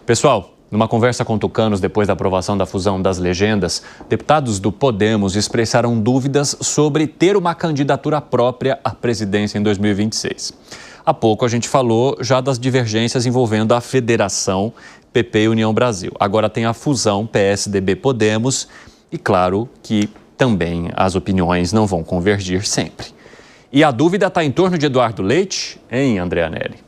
Pessoal, numa conversa com tucanos depois da aprovação da fusão das legendas, deputados do Podemos expressaram dúvidas sobre ter uma candidatura própria à presidência em 2026. Há pouco a gente falou já das divergências envolvendo a federação PP e União Brasil. Agora tem a fusão PSDB-Podemos e claro que também as opiniões não vão convergir sempre. E a dúvida está em torno de Eduardo Leite, hein, André Anelli?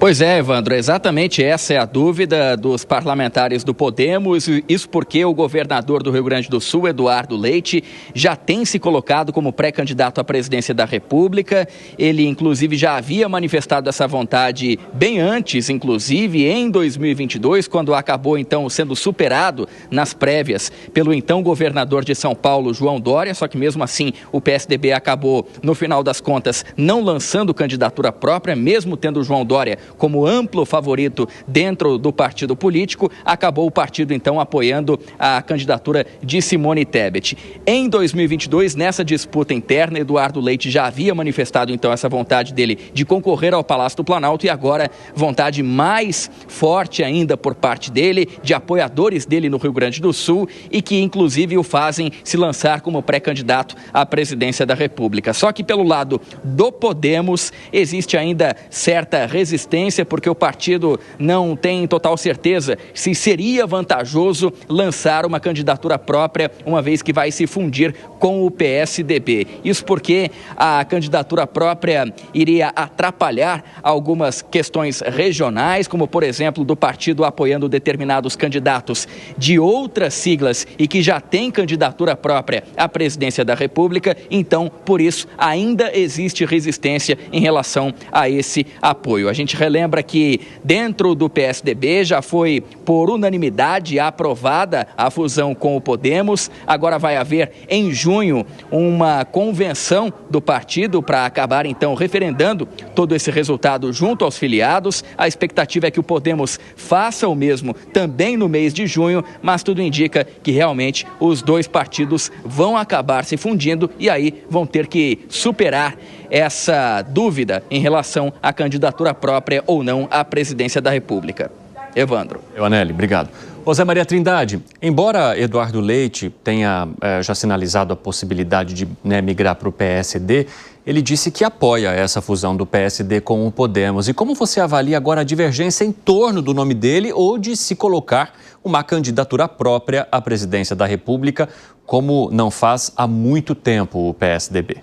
Pois é, Evandro, exatamente essa é a dúvida dos parlamentares do Podemos, isso porque o governador do Rio Grande do Sul, Eduardo Leite, já tem se colocado como pré-candidato à presidência da República. Ele, inclusive, já havia manifestado essa vontade bem antes, inclusive, em 2022, quando acabou, então, sendo superado nas prévias pelo então governador de São Paulo, João Dória, só que mesmo assim o PSDB acabou, no final das contas, não lançando candidatura própria, mesmo tendo João Dória como amplo favorito dentro do partido político, acabou o partido então apoiando a candidatura de Simone Tebet. Em 2022, nessa disputa interna, Eduardo Leite já havia manifestado então essa vontade dele de concorrer ao Palácio do Planalto e agora vontade mais forte ainda por parte dele, de apoiadores dele no Rio Grande do Sul e que inclusive o fazem se lançar como pré-candidato à presidência da República. Só que pelo lado do Podemos existe ainda certa resistência porque o partido não tem total certeza se seria vantajoso lançar uma candidatura própria, uma vez que vai se fundir com o PSDB. Isso porque a candidatura própria iria atrapalhar algumas questões regionais, como por exemplo do partido apoiando determinados candidatos de outras siglas e que já tem candidatura própria à presidência da República. Então, por isso, ainda existe resistência em relação a esse apoio. A gente relembra que dentro do PSDB já foi por unanimidade aprovada a fusão com o Podemos. Agora vai haver em junho uma convenção do partido para acabar então referendando todo esse resultado junto aos filiados. A expectativa é que o Podemos faça o mesmo também no mês de junho, mas tudo indica que realmente os dois partidos vão acabar se fundindo e aí vão ter que superar essa dúvida em relação à candidatura própria ou não à presidência da República. Evandro. Anelli, obrigado. José Maria Trindade, embora Eduardo Leite tenha já sinalizado a possibilidade de migrar para o PSD, ele disse que apoia essa fusão do PSD com o Podemos. E como você avalia agora a divergência em torno do nome dele ou de se colocar uma candidatura própria à presidência da República, como não faz há muito tempo o PSDB?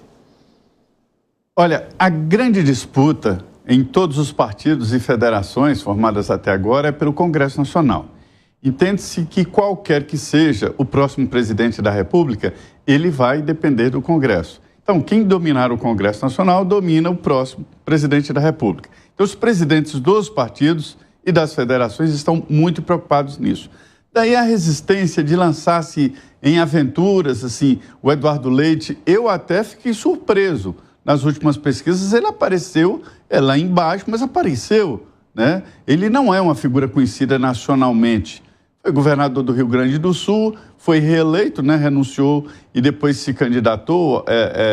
Olha, a grande disputa em todos os partidos e federações formadas até agora é pelo Congresso Nacional. Entende-se que qualquer que seja o próximo presidente da República, ele vai depender do Congresso. Então, quem dominar o Congresso Nacional domina o próximo presidente da República. Então, os presidentes dos partidos e das federações estão muito preocupados nisso. Daí a resistência de lançar-se em aventuras, assim, o Eduardo Leite, eu até fiquei surpreso. Nas últimas pesquisas ele apareceu lá embaixo, mas apareceu, né? Ele não é uma figura conhecida nacionalmente. Foi governador do Rio Grande do Sul, foi reeleito, né? Renunciou e depois se candidatou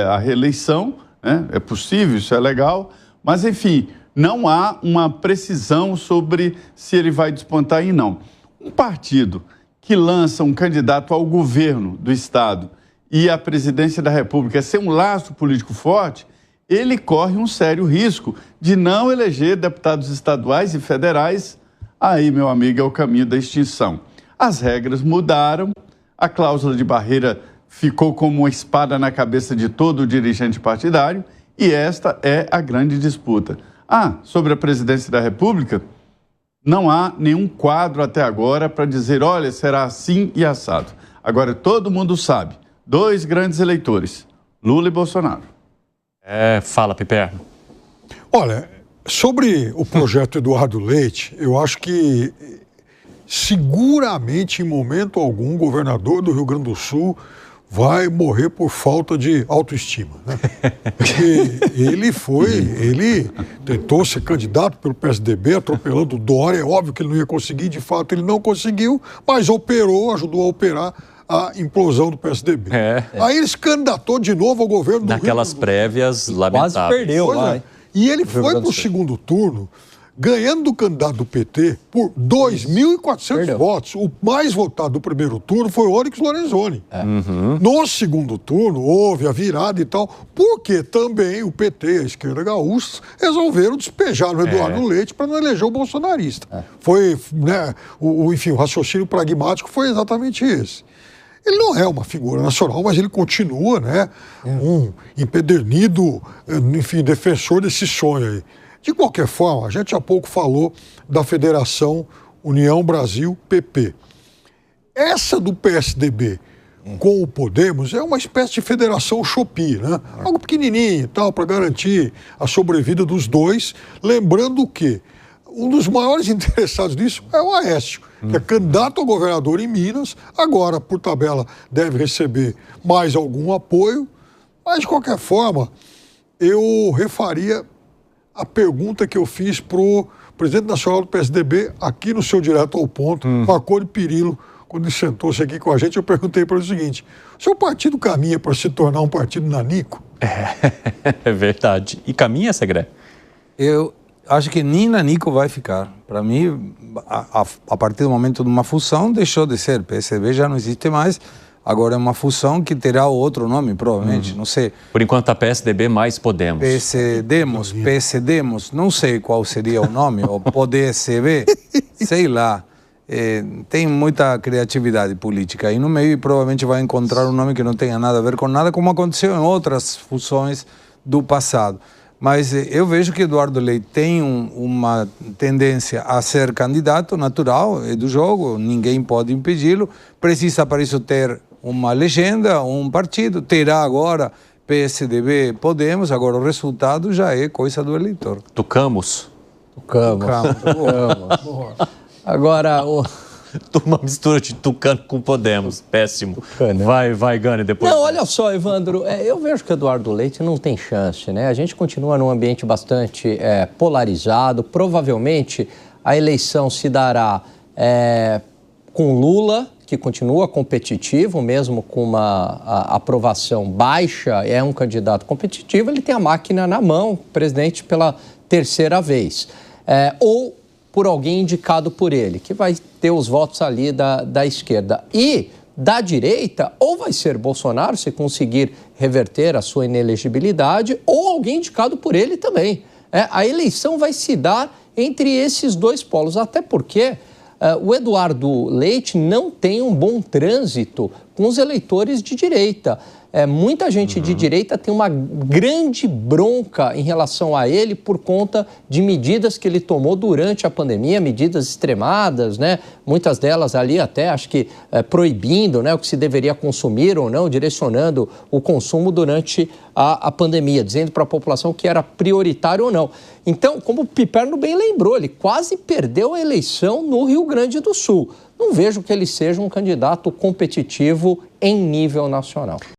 à reeleição, né? É possível, isso é legal, mas enfim, não há uma precisão sobre se ele vai despontar ou não. Um partido que lança um candidato ao governo do Estado e a presidência da República ser um laço político forte, ele corre um sério risco de não eleger deputados estaduais e federais. Aí, meu amigo, é o caminho da extinção. As regras mudaram, a cláusula de barreira ficou como uma espada na cabeça de todo dirigente partidário e esta é a grande disputa. Sobre a presidência da República, não há nenhum quadro até agora para dizer, olha, será assim e assado. Agora, todo mundo sabe. Dois grandes eleitores, Lula e Bolsonaro. Fala, Piperno. Olha, sobre o projeto Eduardo Leite, eu acho que seguramente, em momento algum, o governador do Rio Grande do Sul vai morrer por falta de autoestima, né? Porque ele tentou ser candidato pelo PSDB, atropelando o Dória, é óbvio que ele não ia conseguir, de fato ele não conseguiu, mas ajudou a operar a implosão do PSDB. Aí ele se candidatou de novo ao governo do Naquelas Rio prévias lamentáveis. Quase perdeu lá. E ele foi para o segundo turno ganhando do candidato do PT por 2.400 votos. O mais votado do primeiro turno foi o Onyx Lorenzoni. No segundo turno, houve a virada e tal, porque também o PT e a esquerda gaúcha resolveram despejar no Eduardo Leite para não eleger o bolsonarista. Foi, né, enfim, o raciocínio pragmático foi exatamente esse. Ele não é uma figura nacional, mas ele continua, né, um empedernido, enfim, defensor desse sonho aí. De qualquer forma, a gente há pouco falou da Federação União Brasil-PP. Essa do PSDB com o Podemos é uma espécie de federação Shopee, né? Algo pequenininho e tal, para garantir a sobrevida dos dois. Lembrando que um dos maiores interessados nisso é o Aécio, que é candidato a governador em Minas, agora, por tabela, deve receber mais algum apoio, mas, de qualquer forma, eu refaria a pergunta que eu fiz para o presidente nacional do PSDB, aqui no seu Direto ao Ponto, Marconi Perillo, quando ele sentou-se aqui com a gente, eu perguntei para ele o seguinte: o seu partido caminha para se tornar um partido nanico? É verdade. E caminha, Segré? Eu acho que nem nanico vai ficar. Para mim, a partir do momento de uma fusão, deixou de ser. PSDB já não existe mais. Agora é uma fusão que terá outro nome, provavelmente, não sei. Por enquanto, a PSDB mais Podemos. PSDemos, não sei qual seria o nome, ou PODECB, sei lá. Tem muita criatividade política aí no meio e provavelmente vai encontrar um nome que não tenha nada a ver com nada, como aconteceu em outras fusões do passado. Mas eu vejo que Eduardo Leite tem uma tendência a ser candidato natural, é do jogo, ninguém pode impedi-lo. Precisa para isso ter uma legenda, um partido. Terá agora PSDB, Podemos, agora o resultado já é coisa do eleitor. Tucamos. Agora, uma mistura de Tucano com Podemos. Péssimo. Tucano. Vai, Gani, depois. Não, olha só, Evandro, eu vejo que o Eduardo Leite não tem chance, né? A gente continua num ambiente bastante polarizado. Provavelmente a eleição se dará com Lula, que continua competitivo, mesmo com uma aprovação baixa, é um candidato competitivo, ele tem a máquina na mão, presidente pela terceira vez. Ou por alguém indicado por ele, que vai ter os votos ali da esquerda. E da direita, ou vai ser Bolsonaro, se conseguir reverter a sua inelegibilidade, ou alguém indicado por ele também. A eleição vai se dar entre esses dois polos, até porque o Eduardo Leite não tem um bom trânsito com os eleitores de direita. Muita gente de direita tem uma grande bronca em relação a ele por conta de medidas que ele tomou durante a pandemia, medidas extremadas, né? Muitas delas ali até, acho que proibindo, né, o que se deveria consumir ou não, direcionando o consumo durante a pandemia, dizendo para a população que era prioritário ou não. Então, como o Piperno bem lembrou, ele quase perdeu a eleição no Rio Grande do Sul. Não vejo que ele seja um candidato competitivo em nível nacional.